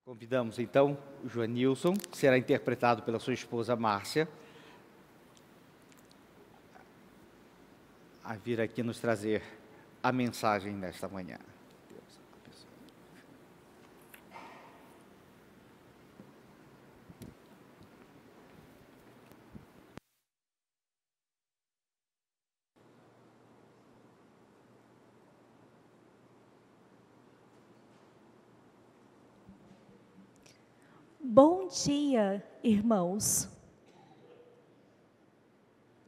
Convidamos então o Joanilson, que será interpretado pela sua esposa Márcia, a vir aqui nos trazer a mensagem nesta manhã. Bom dia, irmãos.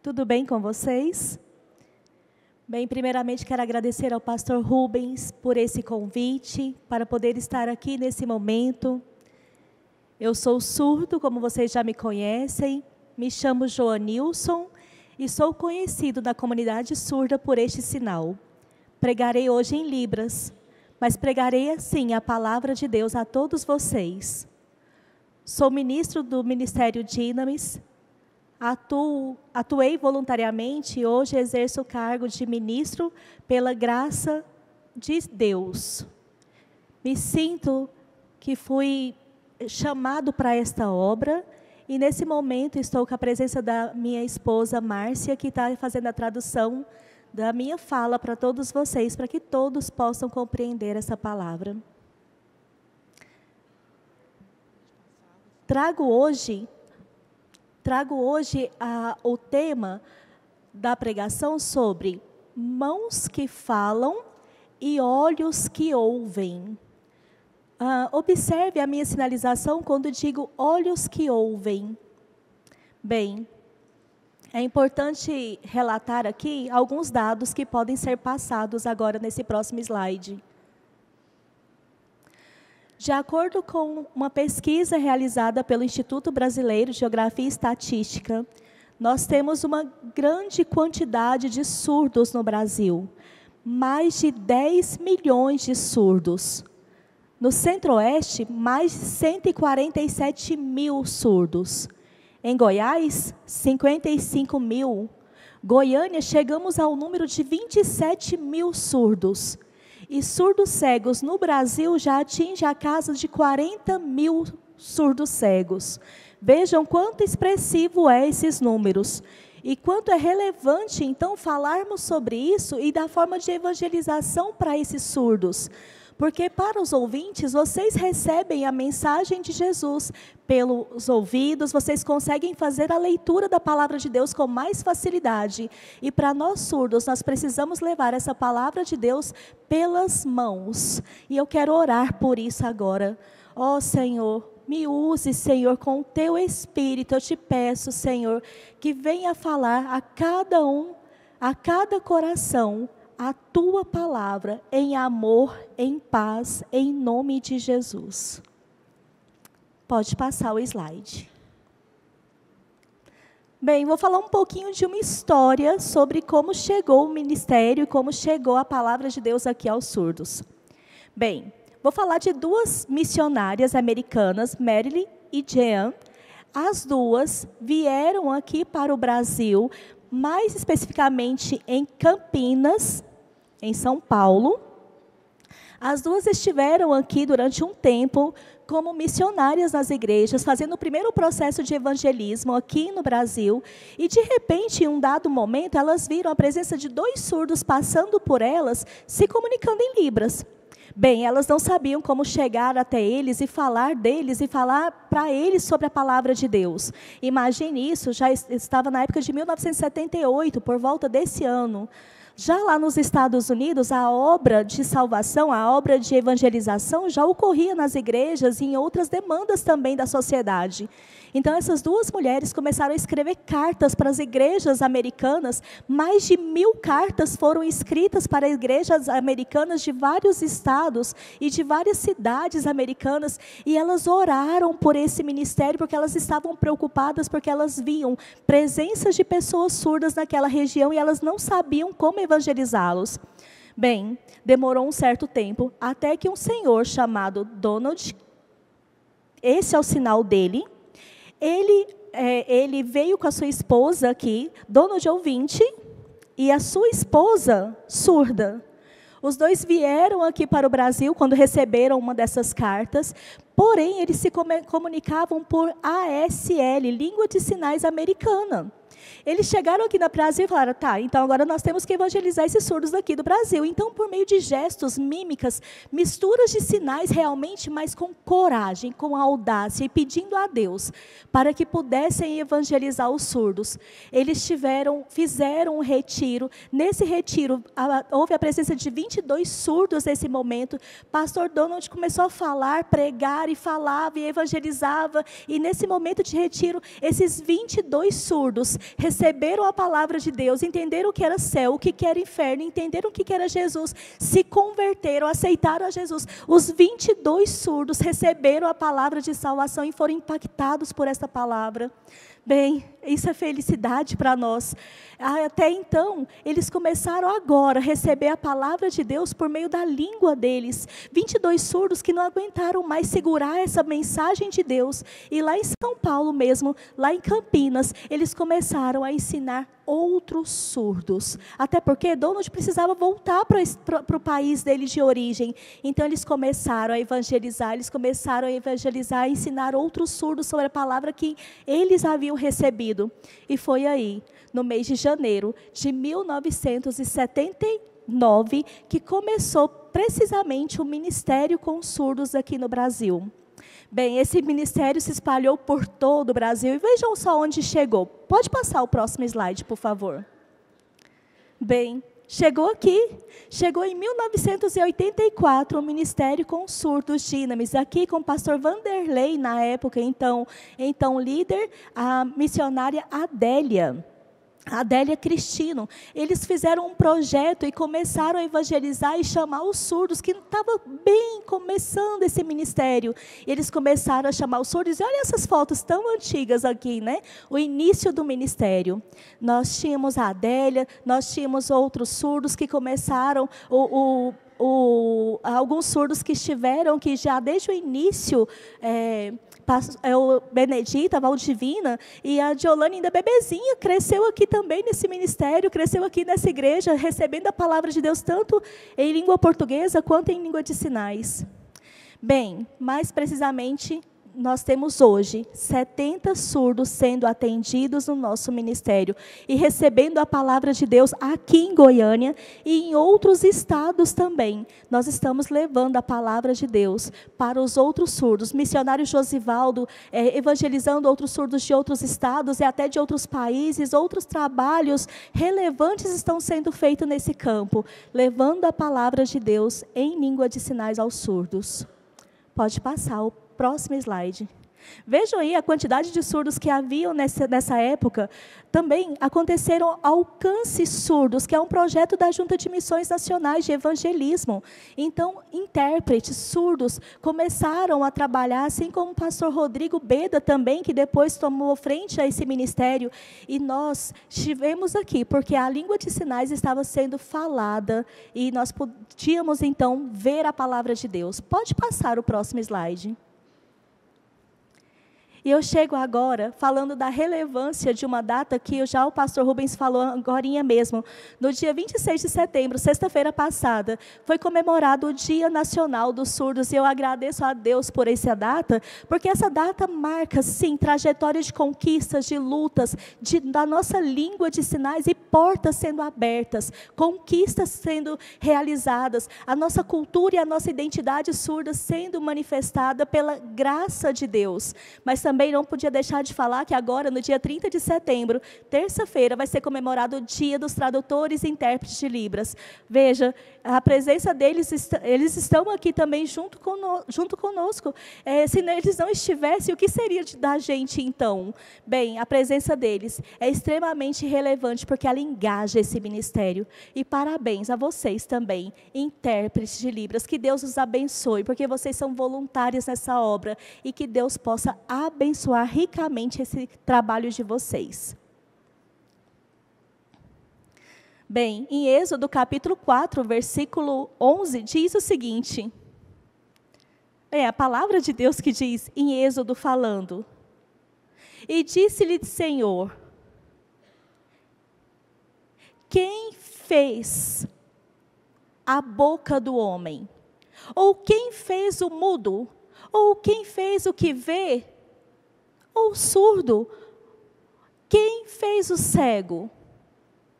Tudo bem com vocês? Bem, primeiramente quero agradecer ao pastor Rubens por esse convite, para poder estar aqui nesse momento. Eu sou surdo, como vocês já me conhecem, me chamo Joanilson e sou conhecido na comunidade surda por este sinal. Pregarei hoje em Libras, mas pregarei assim a palavra de Deus a todos vocês. Sou ministro do Ministério Dinamis, atuei voluntariamente e hoje exerço o cargo de ministro pela graça de Deus. Me sinto que fui chamado para esta obra e nesse momento estou com a presença da minha esposa Márcia, que está fazendo a tradução da minha fala para todos vocês, para que todos possam compreender essa palavra. Trago hoje o tema da pregação sobre mãos que falam e olhos que ouvem. Observe a minha sinalização quando digo olhos que ouvem. Bem, é importante relatar aqui alguns dados que podem ser passados agora nesse próximo slide. De acordo com uma pesquisa realizada pelo Instituto Brasileiro de Geografia e Estatística, nós temos uma grande quantidade de surdos no Brasil. Mais de 10 milhões de surdos. No Centro-Oeste, mais de 147 mil surdos. Em Goiás, 55 mil. Goiânia, chegamos ao número de 27 mil surdos. E surdos cegos no Brasil já atinge a casa de 40 mil surdos cegos. Vejam quanto expressivo é esses números. E quanto é relevante, então, falarmos sobre isso e da forma de evangelização para esses surdos. Porque para os ouvintes, vocês recebem a mensagem de Jesus pelos ouvidos, vocês conseguem fazer a leitura da palavra de Deus com mais facilidade. E para nós surdos, nós precisamos levar essa palavra de Deus pelas mãos. E eu quero orar por isso agora. Ó Senhor, me use, Senhor, com o Teu Espírito. Eu te peço, Senhor, que venha falar a cada um, a cada coração, a Tua palavra, em amor, em paz, em nome de Jesus. Pode passar o slide. Bem, vou falar um pouquinho de uma história sobre como chegou o ministério e como chegou a palavra de Deus aqui aos surdos. Bem, vou falar de duas missionárias americanas, Marilyn e Jean. As duas vieram aqui para o Brasil, mais especificamente em Campinas, em São Paulo. As duas estiveram aqui durante um tempo como missionárias nas igrejas, fazendo o primeiro processo de evangelismo aqui no Brasil. E, de repente, em um dado momento, elas viram a presença de dois surdos passando por elas, se comunicando em Libras. Bem, elas não sabiam como chegar até eles e falar deles e falar para eles sobre a palavra de Deus. Imagine isso, já estava na época de 1978, por volta desse ano. Já lá nos Estados Unidos, a obra de salvação, a obra de evangelização já ocorria nas igrejas e em outras demandas também da sociedade. Então, essas duas mulheres começaram a escrever cartas para as igrejas americanas. Mais de 1000 cartas foram escritas para igrejas americanas de vários estados e de várias cidades americanas. E elas oraram por esse ministério porque elas estavam preocupadas, porque elas viam presenças de pessoas surdas naquela região e elas não sabiam como evangelizá-los. Bem, demorou um certo tempo, até que um senhor chamado Donald, esse é o sinal dele, ele veio com a sua esposa aqui, Donald ouvinte, e a sua esposa surda. Os dois vieram aqui para o Brasil quando receberam uma dessas cartas, porém, eles se comunicavam por ASL, Língua de Sinais Americana. Eles chegaram aqui no Brasil e falaram, tá, então agora nós temos que evangelizar esses surdos daqui do Brasil. Então, por meio de gestos, mímicas, misturas de sinais realmente, mas com coragem, com audácia e pedindo a Deus para que pudessem evangelizar os surdos. Eles fizeram um retiro. Nesse retiro, houve a presença de 22 surdos nesse momento. Pastor Donald começou a falar, pregar e falava e evangelizava. E nesse momento de retiro, esses 22 surdos receberam a palavra de Deus, entenderam o que era céu, o que era inferno, entenderam o que era Jesus, se converteram, aceitaram a Jesus. Os 22 surdos receberam a palavra de salvação e foram impactados por essa palavra. Bem, isso é felicidade para nós. Até então, eles começaram agora a receber a palavra de Deus por meio da língua deles. 22 surdos que não aguentaram mais segurar essa mensagem de Deus. E lá em São Paulo mesmo, lá em Campinas, eles começaram a ensinar outros surdos. Até porque Donald precisava voltar para o país dele de origem. Então, eles começaram a evangelizar, a ensinar outros surdos sobre a palavra que eles haviam recebido. E foi aí, no mês de janeiro de 1979, que começou precisamente o Ministério com Surdos aqui no Brasil. Bem, esse ministério se espalhou por todo o Brasil. E vejam só onde chegou. Pode passar o próximo slide, por favor. Bem, chegou aqui. Chegou em 1984 o Ministério com Surdos Dinamis. Aqui com o pastor Vanderlei, na época, então líder, a missionária Adélia Cristino. Eles fizeram um projeto e começaram a evangelizar e chamar os surdos, que estava bem começando esse ministério. Eles começaram a chamar os surdos, e olha essas fotos tão antigas aqui, né? O início do ministério. Nós tínhamos a Adélia, nós tínhamos outros surdos que começaram, alguns surdos que estiveram, que já desde o início, o Benedita, a Valdivina, e a Diolane ainda bebezinha, cresceu aqui também nesse ministério, cresceu aqui nessa igreja, recebendo a palavra de Deus, tanto em língua portuguesa, quanto em língua de sinais. Bem, mais precisamente, nós temos hoje 70 surdos sendo atendidos no nosso ministério e recebendo a palavra de Deus aqui em Goiânia e em outros estados também. Nós estamos levando a palavra de Deus para os outros surdos. Missionário Josivaldo evangelizando outros surdos de outros estados e até de outros países. Outros trabalhos relevantes estão sendo feitos nesse campo, levando a palavra de Deus em língua de sinais aos surdos. Pode passar o próximo slide. Vejam aí a quantidade de surdos que haviam nessa época. Também aconteceram Alcance Surdos, que é um projeto da Junta de Missões Nacionais de Evangelismo. Então, intérpretes surdos começaram a trabalhar, assim como o pastor Rodrigo Beda também, que depois tomou frente a esse ministério. E nós estivemos aqui, porque a língua de sinais estava sendo falada, e nós podíamos, então, ver a palavra de Deus. Pode passar o próximo slide. E eu chego agora falando da relevância de uma data que o pastor Rubens falou agorinha mesmo. No dia 26 de setembro, sexta-feira passada, foi comemorado o Dia Nacional dos Surdos. E eu agradeço a Deus por essa data, porque essa data marca, sim, trajetória de conquistas, de lutas, da nossa língua de sinais e portas sendo abertas, conquistas sendo realizadas, a nossa cultura e a nossa identidade surda sendo manifestada pela graça de Deus. Mas também não podia deixar de falar que agora, no dia 30 de setembro, terça-feira, vai ser comemorado o Dia dos Tradutores e Intérpretes de Libras. Veja, a presença deles, eles estão aqui também junto conosco. Se eles não estivessem, o que seria da gente então? Bem, a presença deles é extremamente relevante, porque ela engaja esse ministério. E parabéns a vocês também, intérpretes de Libras. Que Deus os abençoe, porque vocês são voluntários nessa obra, e que Deus possa abençoar ricamente esse trabalho de vocês. Bem, em Êxodo capítulo 4, versículo 11, diz o seguinte. É a palavra de Deus que diz, em Êxodo falando. E disse-lhe o Senhor, quem fez a boca do homem? Ou quem fez o mudo? Ou quem fez o que vê? Ou o surdo? Quem fez o cego?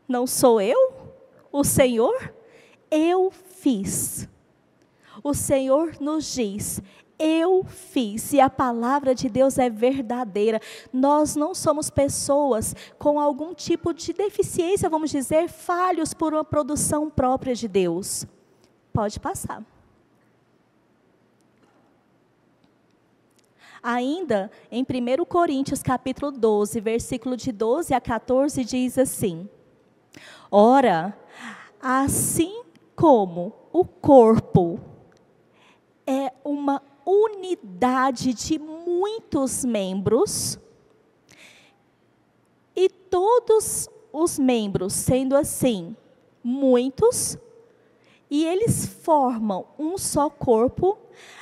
Não sou eu? O Senhor? Eu fiz. O Senhor nos diz: eu fiz. E a palavra de Deus é verdadeira. Nós não somos pessoas com algum tipo de deficiência, vamos dizer, falhos por uma produção própria de Deus. Pode passar. Ainda em 1 Coríntios capítulo 12, versículo de 12 a 14, diz assim: ora, assim como o corpo é uma unidade de muitos membros, e todos os membros, sendo assim, muitos, e eles formam um só corpo,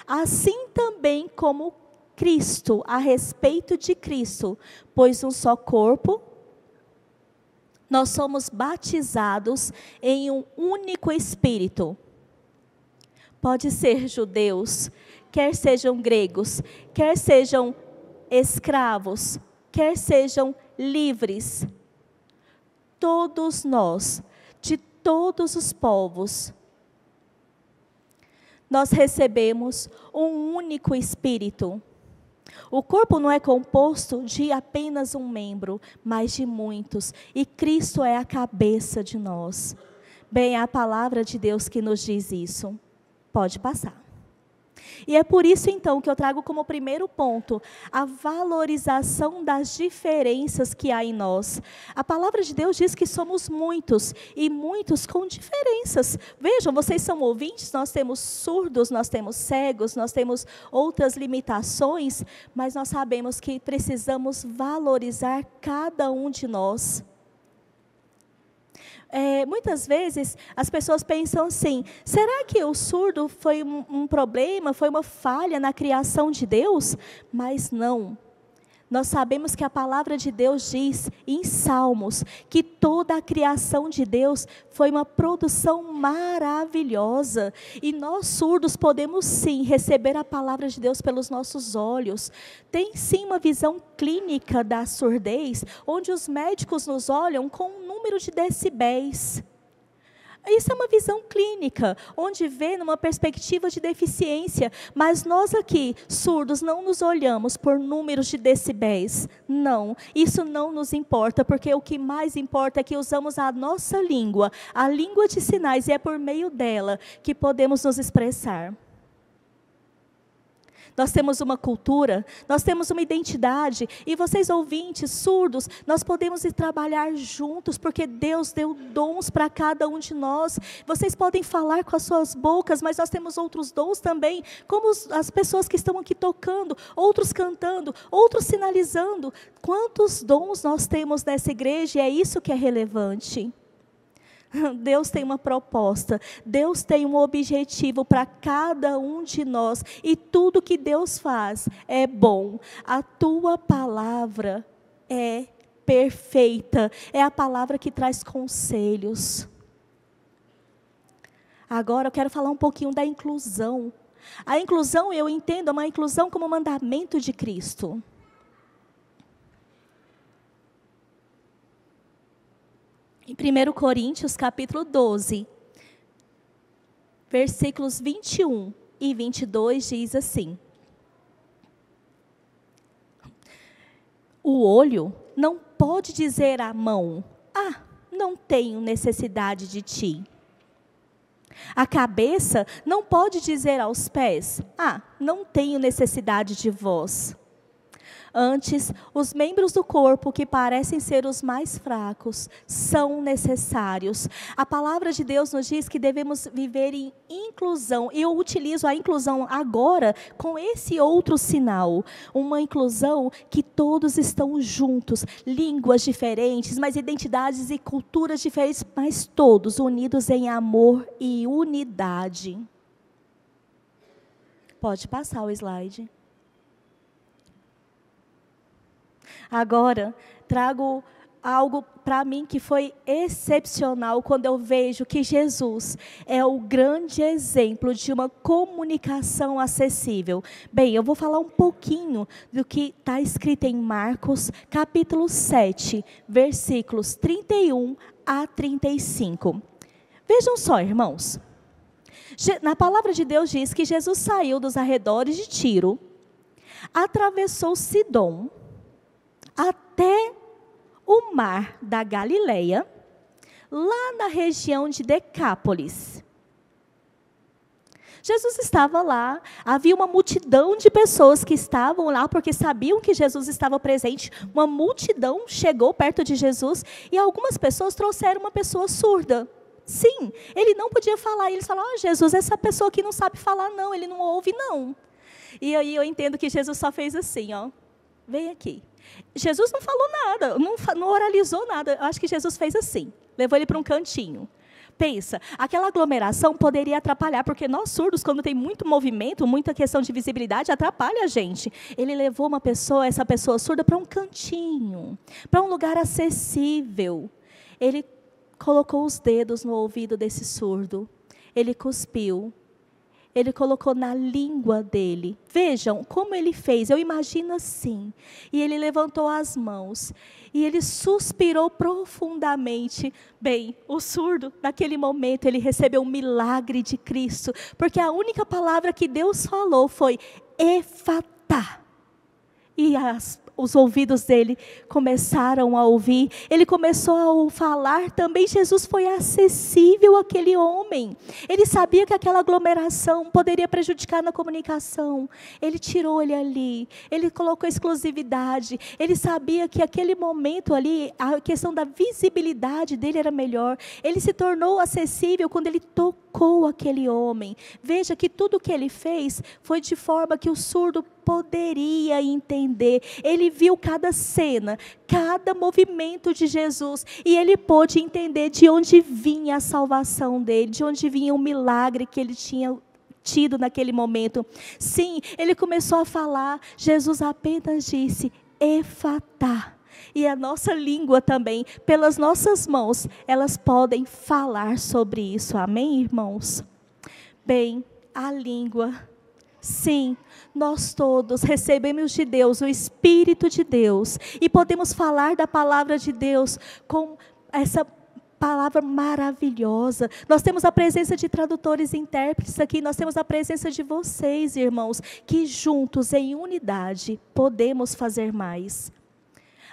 assim também como Cristo, a respeito de Cristo, pois um só corpo, nós somos batizados em um único Espírito. Pode ser judeus, quer sejam gregos, quer sejam escravos, quer sejam livres. Todos nós, de todos os povos, nós recebemos um único Espírito. O corpo não é composto de apenas um membro, mas de muitos. E Cristo é a cabeça de nós. Bem, é a palavra de Deus que nos diz isso. Pode passar. E é por isso, então, que eu trago como primeiro ponto a valorização das diferenças que há em nós. A palavra de Deus diz que somos muitos, e muitos com diferenças. Vejam, vocês são ouvintes, nós temos surdos, nós temos cegos, nós temos outras limitações, mas nós sabemos que precisamos valorizar cada um de nós. Muitas vezes as pessoas pensam assim: será que o surdo foi um problema, foi uma falha na criação de Deus? Mas não. Nós sabemos que a palavra de Deus diz em Salmos que toda a criação de Deus foi uma produção maravilhosa. E nós surdos podemos sim receber a palavra de Deus pelos nossos olhos. Tem sim uma visão clínica da surdez, onde os médicos nos olham com um número de decibéis. Isso é uma visão clínica, onde vê numa perspectiva de deficiência, mas nós aqui, surdos, não nos olhamos por números de decibéis. Não, isso não nos importa, porque o que mais importa é que usamos a nossa língua, a língua de sinais, e é por meio dela que podemos nos expressar. Nós temos uma cultura, nós temos uma identidade, e vocês ouvintes, surdos, nós podemos ir trabalhar juntos, porque Deus deu dons para cada um de nós. Vocês podem falar com as suas bocas, mas nós temos outros dons também, como as pessoas que estão aqui tocando, outros cantando, outros sinalizando. Quantos dons nós temos nessa igreja, e é isso que é relevante. Deus tem uma proposta, Deus tem um objetivo para cada um de nós, e tudo que Deus faz é bom. A tua palavra é perfeita, é a palavra que traz conselhos. Agora eu quero falar um pouquinho da inclusão. A inclusão, eu entendo, é uma inclusão como mandamento de Cristo. Em 1 Coríntios, capítulo 12, versículos 21 e 22, diz assim: o olho não pode dizer à mão: ah, não tenho necessidade de ti. A cabeça não pode dizer aos pés: ah, não tenho necessidade de vós. Antes, os membros do corpo que parecem ser os mais fracos são necessários. A palavra de Deus nos diz que devemos viver em inclusão. E eu utilizo a inclusão agora com esse outro sinal. Uma inclusão que todos estão juntos, línguas diferentes, mas identidades e culturas diferentes, mas todos unidos em amor e unidade. Pode passar o slide. Agora, trago algo para mim que foi excepcional quando eu vejo que Jesus é o grande exemplo de uma comunicação acessível. Bem, eu vou falar um pouquinho do que está escrito em Marcos, capítulo 7, versículos 31 a 35. Vejam só, irmãos. Na palavra de Deus diz que Jesus saiu dos arredores de Tiro, atravessou Sidom, até o mar da Galileia, lá na região de Decápolis. Jesus estava lá, havia uma multidão de pessoas que estavam lá, porque sabiam que Jesus estava presente. Uma multidão chegou perto de Jesus, e algumas pessoas trouxeram uma pessoa surda. Sim, ele não podia falar, e eles falaram, Jesus, essa pessoa aqui não sabe falar não, ele não ouve não. E aí eu entendo que Jesus só fez assim, vem aqui. Jesus não falou nada, não oralizou nada. Eu acho que Jesus fez assim, levou ele para um cantinho. Pensa, aquela aglomeração poderia atrapalhar, porque nós surdos, quando tem muito movimento, muita questão de visibilidade, atrapalha a gente. Ele levou essa pessoa surda para um cantinho, para um lugar acessível. Ele colocou os dedos no ouvido desse surdo, ele cuspiu. Ele colocou na língua dele. Vejam como ele fez, eu imagino assim. E ele levantou as mãos. E ele suspirou profundamente. Bem, o surdo, naquele momento, ele recebeu um milagre de Cristo. Porque a única palavra que Deus falou foi Efatá. E os ouvidos dele começaram a ouvir, ele começou a falar também. Jesus foi acessível àquele homem, ele sabia que aquela aglomeração poderia prejudicar na comunicação, ele tirou ele ali, ele colocou exclusividade, ele sabia que aquele momento ali, a questão da visibilidade dele era melhor, ele se tornou acessível quando ele tocou aquele homem. Veja que tudo que ele fez foi de forma que o surdo poderia entender. Ele viu cada cena, cada movimento de Jesus, e ele pôde entender de onde vinha a salvação dele, de onde vinha o milagre que ele tinha tido naquele momento. Sim, ele começou a falar, Jesus apenas disse, Efatá. E a nossa língua também, pelas nossas mãos, elas podem falar sobre isso. Amém, irmãos? Bem, a língua. Sim, nós todos recebemos de Deus o Espírito de Deus e podemos falar da palavra de Deus com essa palavra maravilhosa. Nós temos a presença de tradutores e intérpretes aqui, nós temos a presença de vocês, irmãos, que juntos, em unidade, podemos fazer mais.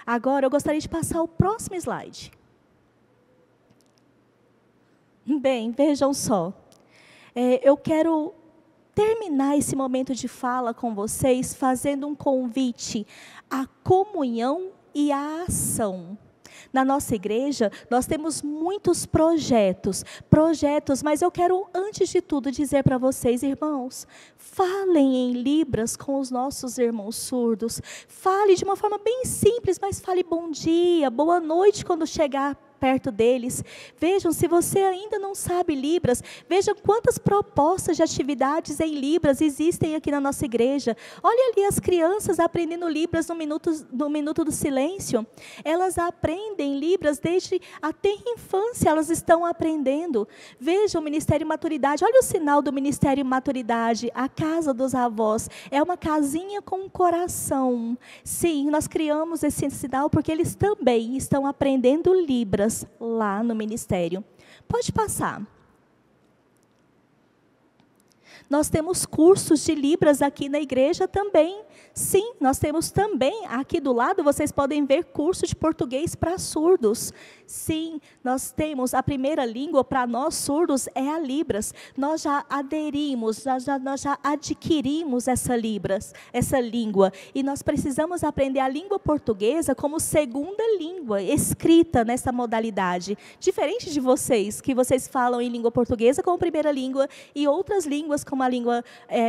Agora, eu gostaria de passar o próximo slide. Bem, vejam só. Eu quero terminar esse momento de fala com vocês fazendo um convite à comunhão e à ação. Na nossa igreja, nós temos muitos projetos, mas eu quero, antes de tudo, dizer para vocês, irmãos, falem em Libras com os nossos irmãos surdos. Fale de uma forma bem simples, mas fale bom dia, boa noite quando chegar perto deles. Vejam, se você ainda não sabe Libras, vejam quantas propostas de atividades em Libras existem aqui na nossa igreja. Olha ali as crianças aprendendo Libras no minuto do silêncio. Elas aprendem Libras desde a tenra infância, elas estão aprendendo. Vejam o Ministério Maturidade, olha o sinal do Ministério Maturidade, a casa dos avós. É uma casinha com um coração. Sim, nós criamos esse sinal porque eles também estão aprendendo Libras lá no ministério. Pode passar. Nós temos cursos de Libras aqui na igreja também. Sim, nós temos também, aqui do lado, vocês podem ver curso de português para surdos. Sim, nós temos a primeira língua para nós surdos é a Libras. Nós já aderimos, nós já adquirimos essa língua. E nós precisamos aprender a língua portuguesa como segunda língua, escrita nessa modalidade. Diferente de vocês, que vocês falam em língua portuguesa como primeira língua e outras línguas como a língua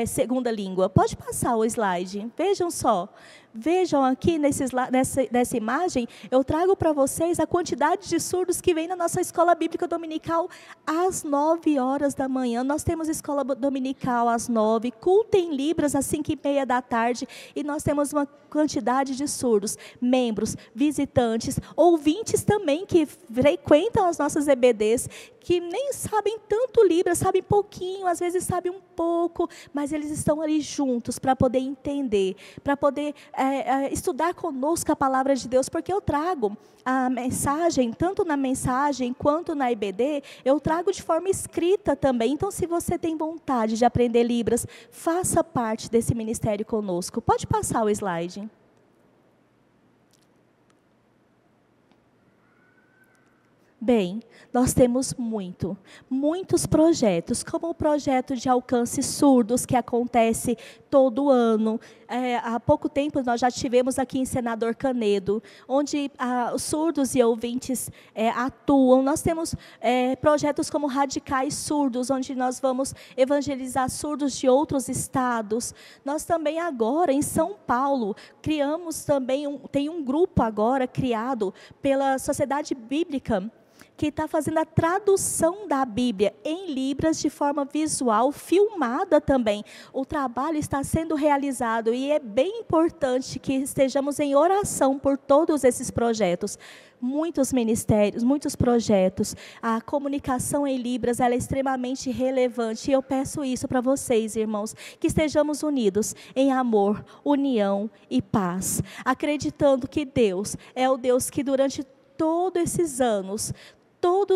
segunda língua. Pode passar o slide. Vejam só. Vejam aqui nessa imagem, eu trago para vocês a quantidade de surdos que vem na nossa escola bíblica dominical às 9 horas da manhã. Nós temos escola dominical às 9, culto em Libras às 5:30 da tarde, e nós temos uma quantidade de surdos, membros, visitantes, ouvintes também que frequentam as nossas EBDs, que nem sabem tanto Libras, sabem pouquinho, às vezes sabem um pouco, mas eles estão ali juntos para poder entender, para poder estudar conosco a palavra de Deus, porque eu trago a mensagem, tanto na mensagem quanto na EBD, eu trago de forma escrita também. Então, se você tem vontade de aprender Libras, faça parte desse ministério conosco. Pode passar o slide. Bem, nós temos muitos projetos, como o projeto de alcance surdos, que acontece todo ano. Há pouco tempo nós já tivemos aqui em Senador Canedo, onde os surdos e ouvintes atuam. Nós temos projetos como Radicais Surdos, onde nós vamos evangelizar surdos de outros estados. Nós também agora, em São Paulo, criamos também, tem um grupo agora criado pela Sociedade Bíblica, que está fazendo a tradução da Bíblia em Libras de forma visual, filmada também. O trabalho está sendo realizado e é bem importante que estejamos em oração por todos esses projetos. Muitos ministérios, muitos projetos. A comunicação em Libras, ela é extremamente relevante. E eu peço isso para vocês, irmãos, que estejamos unidos em amor, união e paz. Acreditando que Deus é o Deus que durante todos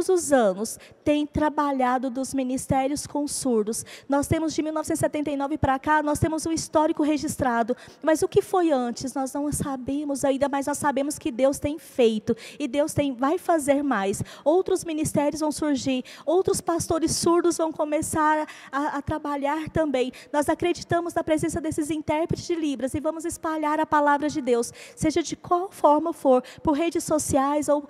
os anos, tem trabalhado dos ministérios com surdos. Nós temos de 1979 para cá, nós temos um histórico registrado. Mas o que foi antes, nós não sabemos ainda, mas nós sabemos que Deus tem feito. E Deus vai fazer mais. Outros ministérios vão surgir, outros pastores surdos vão começar a trabalhar também. Nós acreditamos na presença desses intérpretes de Libras e vamos espalhar a palavra de Deus, seja de qual forma for, por redes sociais ou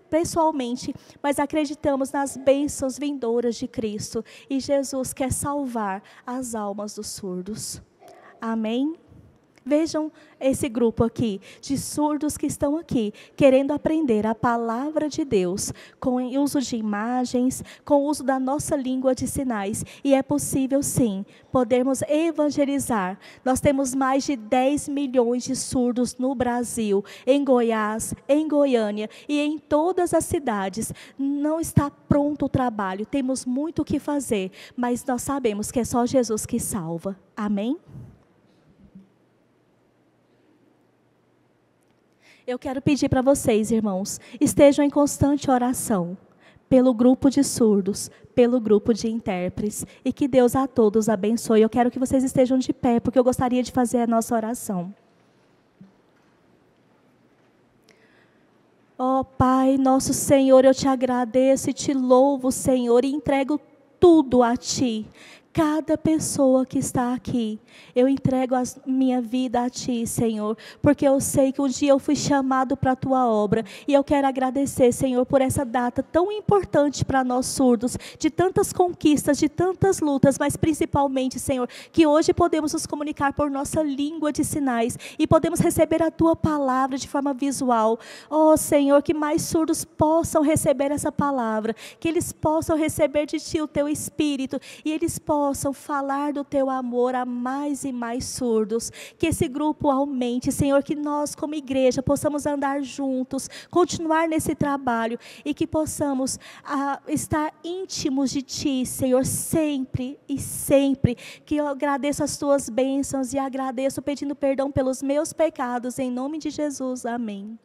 pessoalmente, mas acreditamos nas bênçãos vindouras de Cristo, e Jesus quer salvar as almas dos surdos. Amém? Vejam esse grupo aqui, de surdos que estão aqui, querendo aprender a palavra de Deus, com o uso de imagens, com o uso da nossa língua de sinais. E é possível sim, podermos evangelizar. Nós temos mais de 10 milhões de surdos no Brasil, em Goiás, em Goiânia e em todas as cidades. Não está pronto o trabalho, temos muito o que fazer, mas nós sabemos que é só Jesus que salva. Amém? Eu quero pedir para vocês, irmãos, estejam em constante oração pelo grupo de surdos, pelo grupo de intérpretes, e que Deus a todos abençoe. Eu quero que vocês estejam de pé, porque eu gostaria de fazer a nossa oração. Ó Pai, nosso Senhor, eu te agradeço e te louvo, Senhor, e entrego tudo a Ti. Cada pessoa que está aqui, eu entrego a minha vida a Ti, Senhor, porque eu sei que um dia eu fui chamado para a Tua obra, e eu quero agradecer, Senhor, por essa data tão importante para nós surdos, de tantas conquistas, de tantas lutas, mas principalmente, Senhor, que hoje podemos nos comunicar por nossa língua de sinais, e podemos receber a Tua palavra de forma visual. Oh, Senhor, que mais surdos possam receber essa palavra, que eles possam receber de Ti o Teu Espírito, e eles possam falar do Teu amor a mais e mais surdos, que esse grupo aumente, Senhor, que nós como igreja possamos andar juntos, continuar nesse trabalho, e que possamos estar íntimos de Ti, Senhor, sempre e sempre, que eu agradeço as Tuas bênçãos, e agradeço pedindo perdão pelos meus pecados, em nome de Jesus, amém.